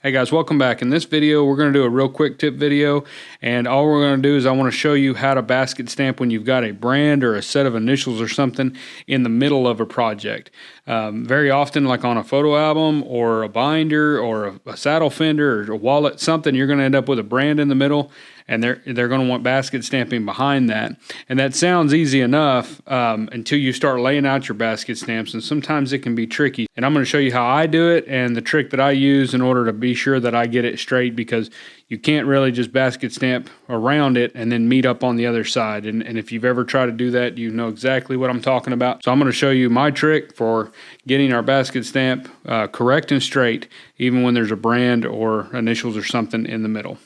Hey guys, welcome back. In this video, we're going to do a real quick tip video, and all we're going to do is I want to show you how to basket stamp when you've got a brand or a set of initials or something in the middle of a project. Very often, like on a photo album or a binder or a saddle fender or a wallet, something, you're going to end up with a brand in the middle, and they're going to want basket stamping behind that. And that sounds easy enough until you start laying out your basket stamps, and sometimes it can be tricky. And I'm going to show you how I do it and the trick that I use in order to be sure that I get it straight, because you can't really just basket stamp around it and then meet up on the other side. And if you've ever tried to do that, you know exactly what I'm talking about. So I'm going to show you my trick for getting our basket stamp correct and straight, even when there's a brand or initials or something in the middle.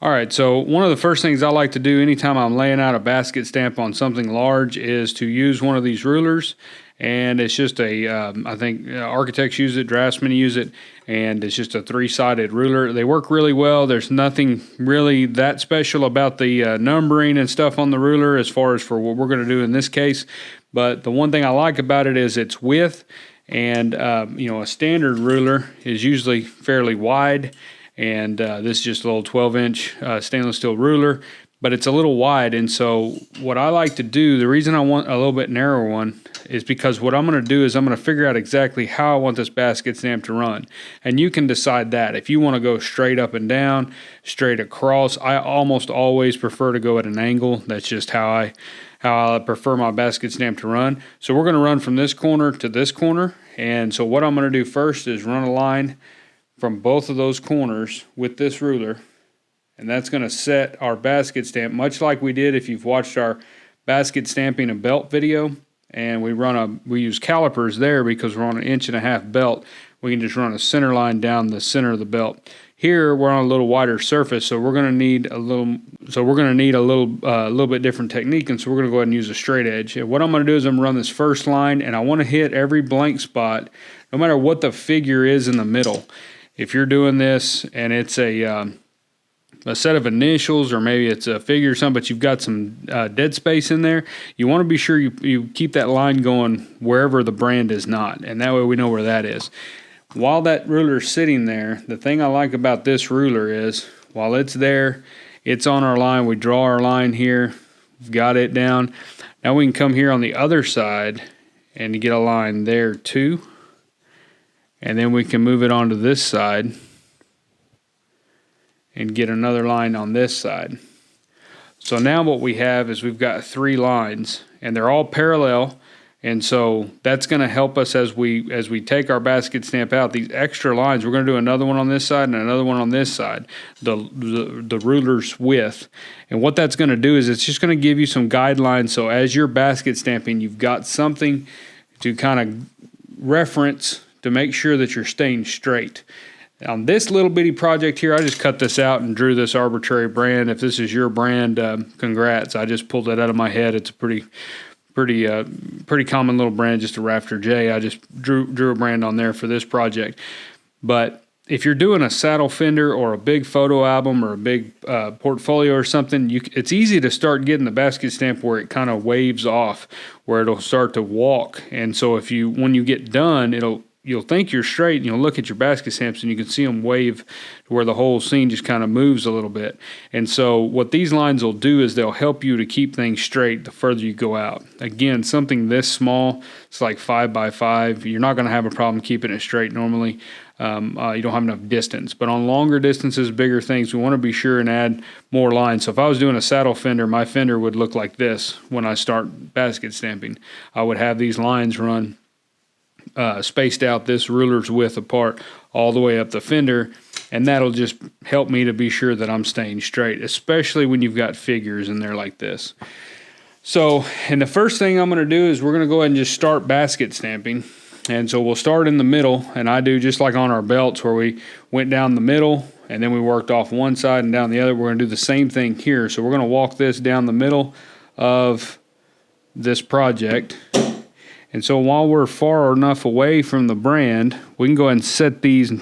All right, so one of the first things I like to do anytime I'm laying out a basket stamp on something large is to use one of these rulers. And it's just I think architects use it, draftsmen use it, and it's just a three-sided ruler. They work really well. There's nothing really that special about the numbering and stuff on the ruler as far as for what we're going to do in this case. But the one thing I like about it is its width. And, a standard ruler is usually fairly wide. And this is just a little 12-inch stainless steel ruler, but it's a little wide. And so what I like to do, the reason I want a little bit narrower one is because what I'm going to do is I'm going to figure out exactly how I want this basket stamp to run. And you can decide that. If you want to go straight up and down, straight across, I almost always prefer to go at an angle. That's just how I prefer my basket stamp to run. So we're going to run from this corner to this corner. And so what I'm going to do first is run a line from both of those corners with this ruler, and that's going to set our basket stamp much like we did if you've watched our basket stamping a belt video. And we use calipers there because we're on an 1.5-inch belt. We can just run a center line down the center of the belt. Here we're on a little wider surface, so we're going to need a little bit different technique, and so we're going to go ahead and use a straight edge. And what I'm going to do is I'm going to run this first line, and I want to hit every blank spot, no matter what the figure is in the middle. If you're doing this and it's a set of initials, or maybe it's a figure or something, but you've got some dead space in there, you want to be sure you keep that line going wherever the brand is not, and that way we know where that is. While that ruler's sitting there, the thing I like about this ruler is while it's there, it's on our line. We draw our line here, we've got it down. Now we can come here on the other side and get a line there too. And then we can move it onto this side and get another line on this side. So now what we have is we've got 3 lines, and they're all parallel. And so that's going to help us as we take our basket stamp out. These extra lines, we're going to do another one on this side and another one on this side, the ruler's width. And what that's going to do is it's just going to give you some guidelines. So as you're basket stamping, you've got something to kind of reference to make sure that you're staying straight. On this little bitty project here, I just cut this out and drew this arbitrary brand. If this is your brand, congrats. I just pulled that out of my head. It's a pretty common little brand, just a Rafter J. I just drew a brand on there for this project. But if you're doing a saddle fender or a big photo album or a big portfolio or something, it's easy to start getting the basket stamp where it kind of waves off, where it'll start to walk. And so when you get done, you'll think you're straight, and you'll look at your basket stamps and you can see them wave to where the whole scene just kind of moves a little bit. And so what these lines will do is they'll help you to keep things straight the further you go out. Again, something this small, it's like 5 by 5, you're not going to have a problem keeping it straight normally. You don't have enough distance. But on longer distances, bigger things, we want to be sure and add more lines. So if I was doing a saddle fender, my fender would look like this when I start basket stamping. I would have these lines run spaced out this ruler's width apart all the way up the fender, and that'll just help me to be sure that I'm staying straight, especially when you've got figures in there like this. So, and the first thing I'm going to do is we're going to go ahead and just start basket stamping. And so we'll start in the middle, and I do just like on our belts where we went down the middle and then we worked off one side and down the other. We're going to do the same thing here. So we're going to walk this down the middle of this project. And so while we're far enough away from the brand, we can go ahead and set these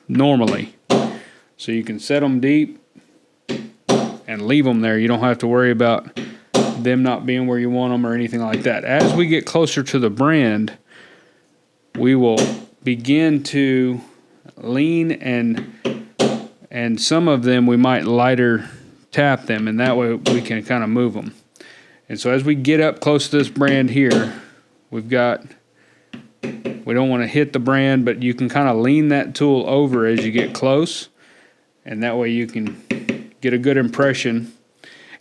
normally. So you can set them deep and leave them there. You don't have to worry about them not being where you want them or anything like that. As we get closer to the brand, we will begin to lean, and some of them we might lighter tap them, and that way we can kind of move them. And so as we get up close to this brand here, we don't want to hit the brand, but you can kind of lean that tool over as you get close, and that way you can get a good impression.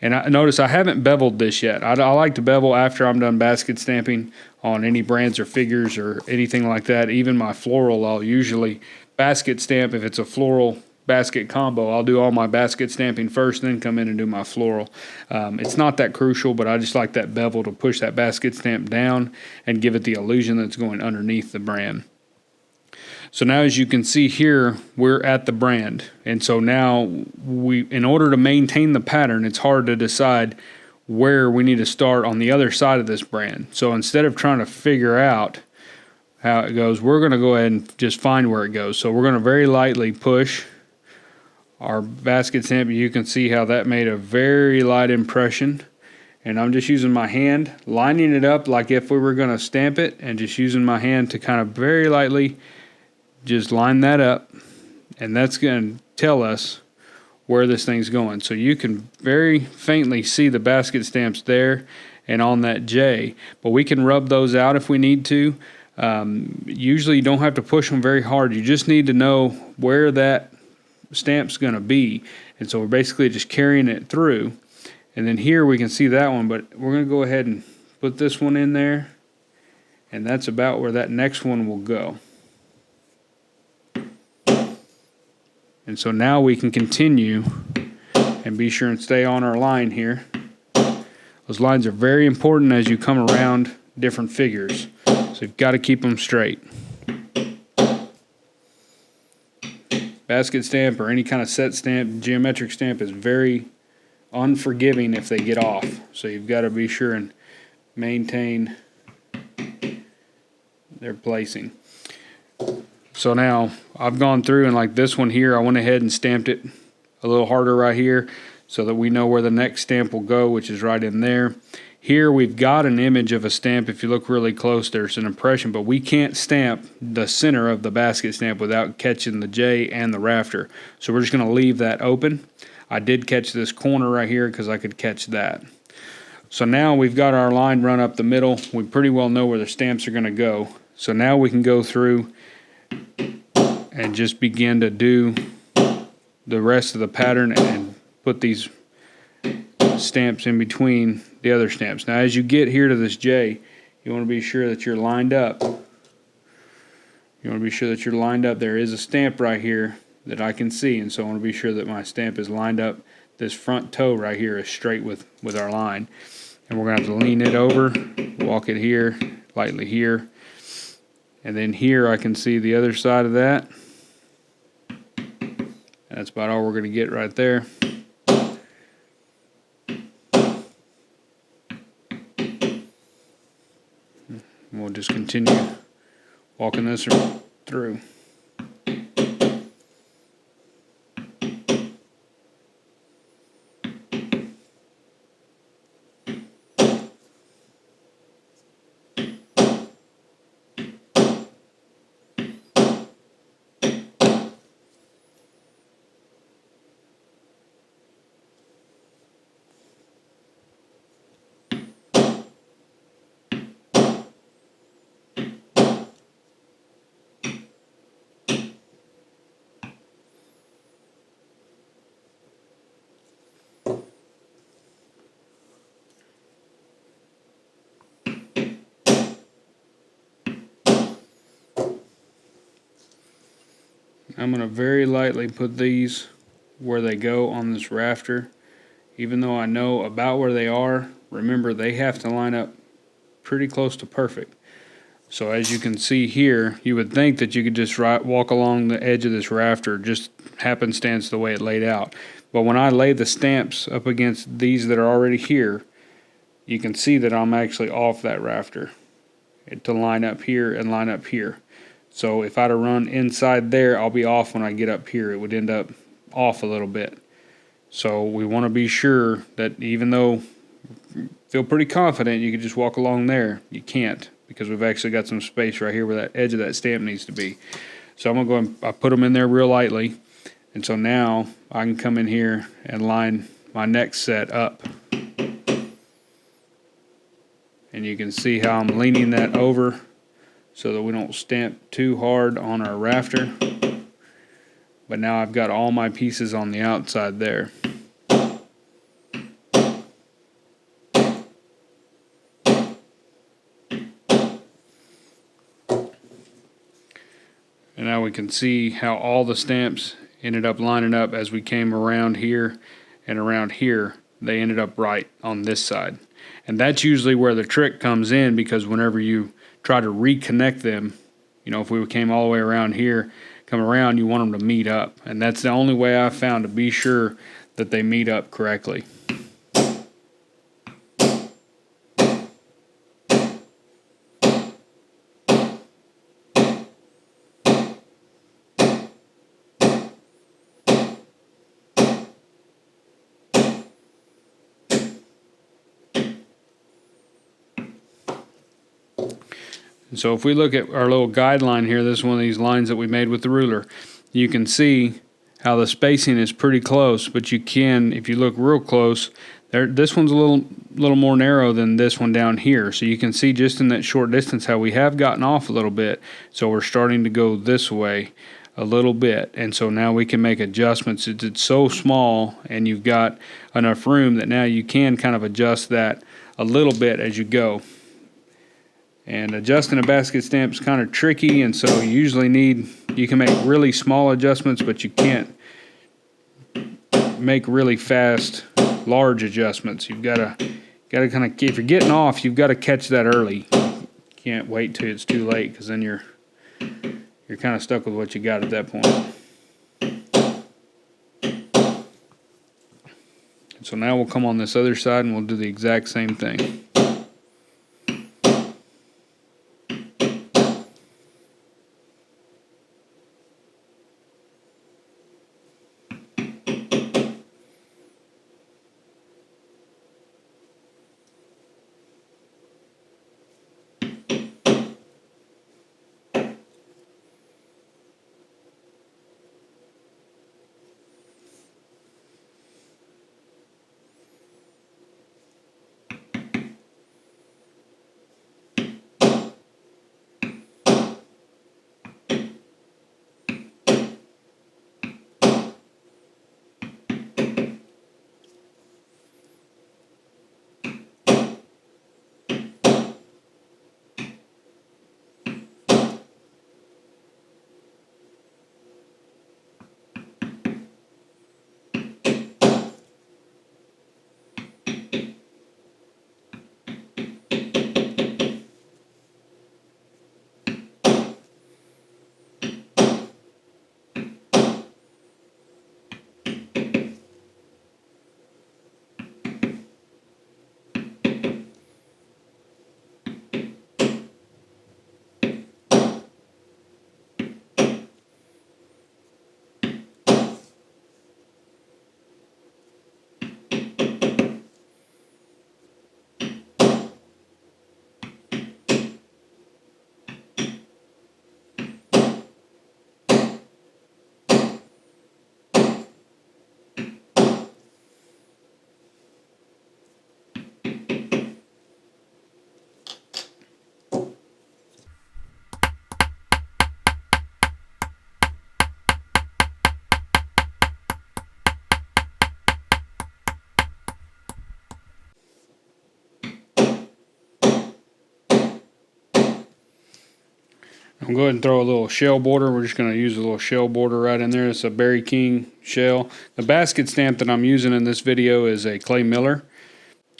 And notice I haven't beveled this yet. I like to bevel after I'm done basket stamping on any brands or figures or anything like that. Even my floral, I'll usually basket stamp if it's a floral basket combo. I'll do all my basket stamping first, then come in and do my floral. It's not that crucial, but I just like that bevel to push that basket stamp down and give it the illusion that's going underneath the brand. So now, as you can see here, we're at the brand. And so now in order to maintain the pattern, it's hard to decide where we need to start on the other side of this brand. So instead of trying to figure out how it goes, we're going to go ahead and just find where it goes. So we're going to very lightly push our basket stamp. You can see how that made a very light impression. And I'm just using my hand, lining it up like if we were going to stamp it, and just using my hand to kind of very lightly just line that up. And that's going to tell us where this thing's going. So you can very faintly see the basket stamps there and on that J, but we can rub those out if we need to. Usually you don't have to push them very hard. You just need to know where that stamp's going to be. And so we're basically just carrying it through. And then here we can see that one, but we're going to go ahead and put this one in there. And that's about where that next one will go. And so now we can continue and be sure and stay on our line here. Those lines are very important as you come around different figures. So you've got to keep them straight. Basket stamp or any kind of set stamp, geometric stamp is very unforgiving if they get off. So you've got to be sure and maintain their placing. So now I've gone through, and like this one here, I went ahead and stamped it a little harder right here so that we know where the next stamp will go, which is right in there. Here we've got an image of a stamp. If you look really close, there's an impression, but we can't stamp the center of the basket stamp without catching the J and the rafter. So we're just going to leave that open. I did catch this corner right here because I could catch that. So now we've got our line run up the middle. We pretty well know where the stamps are going to go. So now we can go through and just begin to do the rest of the pattern and put these stamps in between the other stamps. Now as you get here to this J, you want to be sure that you're lined up. You want to be sure that you're lined up. There is a stamp right here that I can see, and so I want to be sure that my stamp is lined up. This front toe right here is straight with our line. And we're going to have to lean it over, walk it here, lightly here. And then here I can see the other side of that. And that's about all we're going to get right there. And we'll just continue walking this through. I'm going to very lightly put these where they go on this rafter. Even though I know about where they are, remember they have to line up pretty close to perfect. So as you can see here, you would think that you could just walk along the edge of this rafter, just happenstance the way it laid out. But when I lay the stamps up against these that are already here, you can see that I'm actually off that rafter to line up here and line up here. So if I'd have run inside there, I'll be off when I get up here. It would end up off a little bit. So we want to be sure that even though you feel pretty confident you could just walk along there, you can't, because we've actually got some space right here where that edge of that stamp needs to be. So I'm gonna go and I put them in there real lightly. And so now I can come in here and line my next set up. And you can see how I'm leaning that over so that we don't stamp too hard on our rafter. But now I've got all my pieces on the outside there. And now we can see how all the stamps ended up lining up as we came around here and around here. They ended up right on this side. And that's usually where the trick comes in, because whenever you try to reconnect them, you know, if we came all the way around here, come around, you want them to meet up. And that's the only way I've found to be sure that they meet up correctly. And so if we look at our little guideline here, this is one of these lines that we made with the ruler. You can see how the spacing is pretty close, but you can, if you look real close, this one's a little more narrow than this one down here. So you can see just in that short distance how we have gotten off a little bit. So we're starting to go this way a little bit. And so now we can make adjustments. It's so small, and you've got enough room that now you can kind of adjust that a little bit as you go. And adjusting a basket stamp is kind of tricky, and so you can make really small adjustments, but you can't make really fast, large adjustments. You've got to kind of, if you're getting off, you've got to catch that early. You can't wait till it's too late, because then you're kind of stuck with what you got at that point. So now we'll come on this other side and we'll do the exact same thing. I'm going to go ahead and throw a little shell border. We're just going to use a little shell border right in there. It's a Berry King shell. The basket stamp that I'm using in this video is a Clay Miller.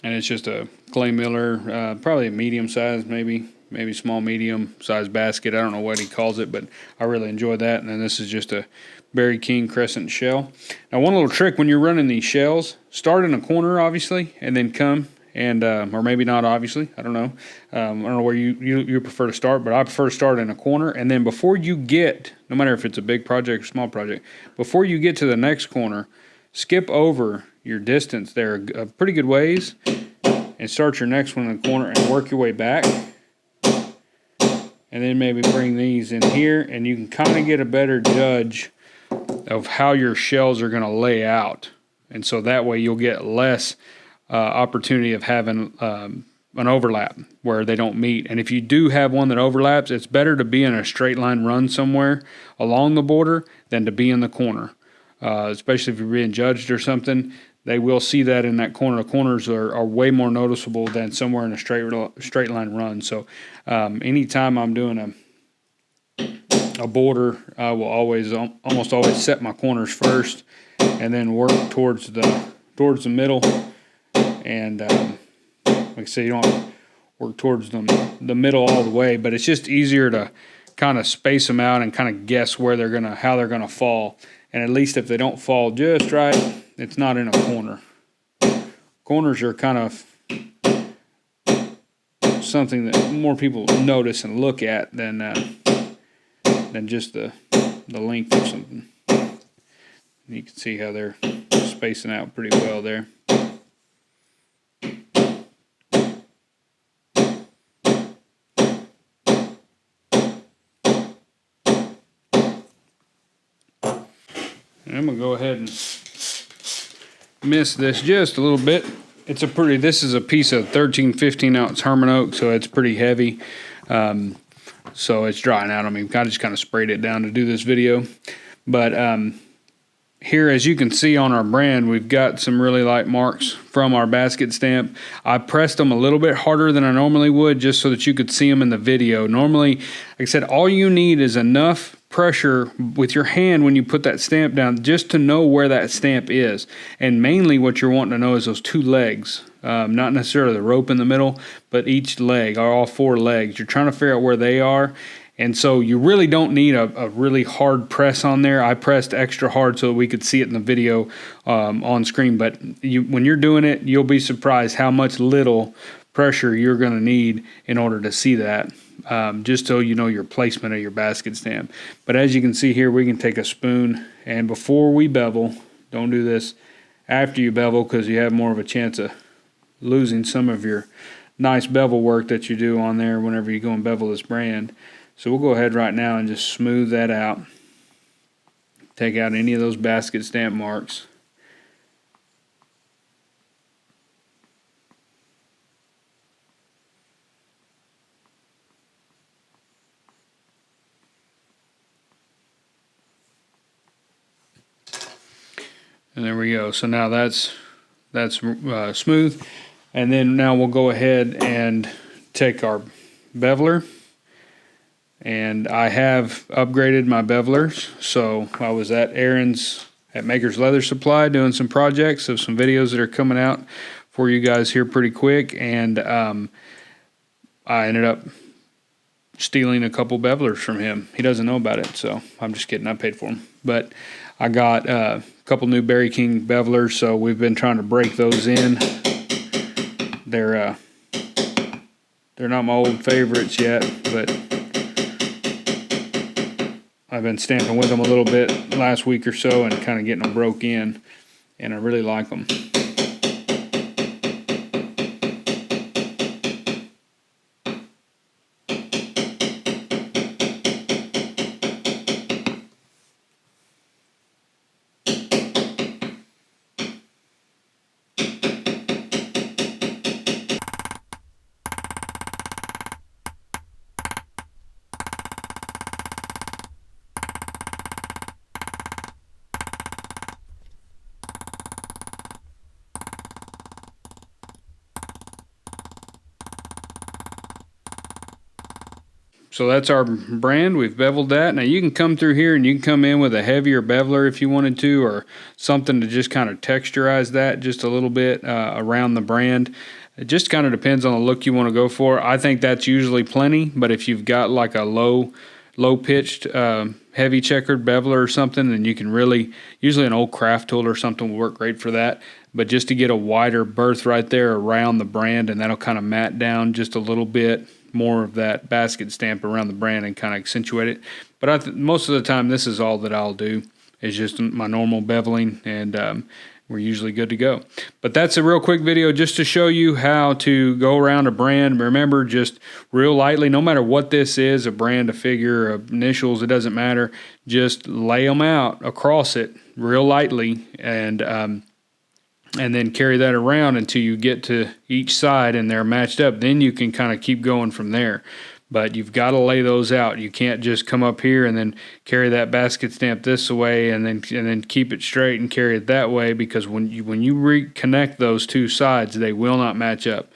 And it's just a Clay Miller, probably a medium size, maybe small medium size basket. I don't know what he calls it, but I really enjoy that. And then this is just a Berry King crescent shell. Now, one little trick when you're running these shells, start in a corner, obviously, and then come and or maybe not, obviously, I don't know. I don't know where you prefer to start, but I prefer to start in a corner. And then before you get, no matter if it's a big project or small project, before you get to the next corner, skip over your distance there a pretty good ways and start your next one in the corner and work your way back. and then maybe bring these in here, and you can kind of get a better judge of how your shells are going to lay out. And so that way you'll get less opportunity of having an overlap where they don't meet. And if you do have one that overlaps, it's better to be in a straight line run somewhere along the border than to be in the corner. Especially if you're being judged or something, they will see that in that corner. The corners are way more noticeable than somewhere in a straight line run. So anytime I'm doing a border, I will almost always set my corners first, and then work towards the middle. And like I say, you don't work towards the middle all the way, but it's just easier to kind of space them out and kind of guess how they're gonna fall. And at least if they don't fall just right, it's not in a corner. Corners are kind of something that more people notice and look at than just the length of something. You can see how they're spacing out pretty well there. And I'm gonna go ahead and mist this just a little bit. This is a piece of 13-15 ounce Hermann oak, so it's pretty heavy. So it's drying out on me. I just kind of sprayed it down to do this video. But here, as you can see on our brand, we've got some really light marks from our basket stamp. I pressed them a little bit harder than I normally would just so that you could see them in the video. Normally, like I said, all you need is enough pressure with your hand when you put that stamp down just to know where that stamp is. And mainly what you're wanting to know is those two legs. Not necessarily the rope in the middle, but each leg, or all four legs. You're trying to figure out where they are. And so you really don't need a really hard press on there. I pressed extra hard so that we could see it in the video on screen. But when you're doing it, you'll be surprised how much little pressure you're going to need in order to see that. Just so you know your placement of your basket stamp. But as you can see here, we can take a spoon, and before we bevel, don't do this after you bevel because you have more of a chance of losing some of your nice bevel work that you do on there whenever you go and bevel this brand. So we'll go ahead right now and just smooth that out. Take out any of those basket stamp marks. And there we go. So now that's smooth. And then now we'll go ahead and take our beveler. And I have upgraded my bevelers. So I was at Aaron's at Maker's Leather Supply doing some projects of some videos that are coming out for you guys here pretty quick. And I ended up stealing a couple bevelers from him. He doesn't know about it, so I'm just kidding. I paid for them. But I got a couple new Berry King bevelers, so we've been trying to break those in. They're not my old favorites yet, but I've been stamping with them a little bit last week or so and kind of getting them broke in, and I really like them. So that's our brand. We've beveled that. Now you can come through here and you can come in with a heavier beveler if you wanted to, or something to just kind of texturize that just a little bit around the brand. It just kind of depends on the look you want to go for. I think that's usually plenty, but if you've got like a low pitched heavy checkered beveler or something, then you can usually an old craft tool or something will work great for that. But just to get a wider berth right there around the brand, and that'll kind of mat down just a little bit more of that basket stamp around the brand and kind of accentuate it. But most of the time, this is all that I'll do, is just my normal beveling, and we're usually good to go. But that's a real quick video just to show you how to go around a brand. Remember, just real lightly, no matter what this is, a brand, a figure, initials, it doesn't matter. Just lay them out across it real lightly, and then carry that around until you get to each side and they're matched up. Then you can kind of keep going from there. But you've got to lay those out. You can't just come up here and then carry that basket stamp this way and then keep it straight and carry it that way, because when you reconnect those two sides, they will not match up.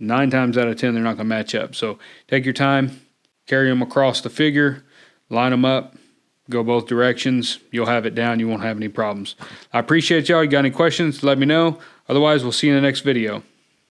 9 times out of 10, they're not going to match up. So take your time, carry them across the figure, line them up, go both directions. You'll have it down. You won't have any problems. I appreciate y'all. You got any questions, let me know. Otherwise, we'll see you in the next video.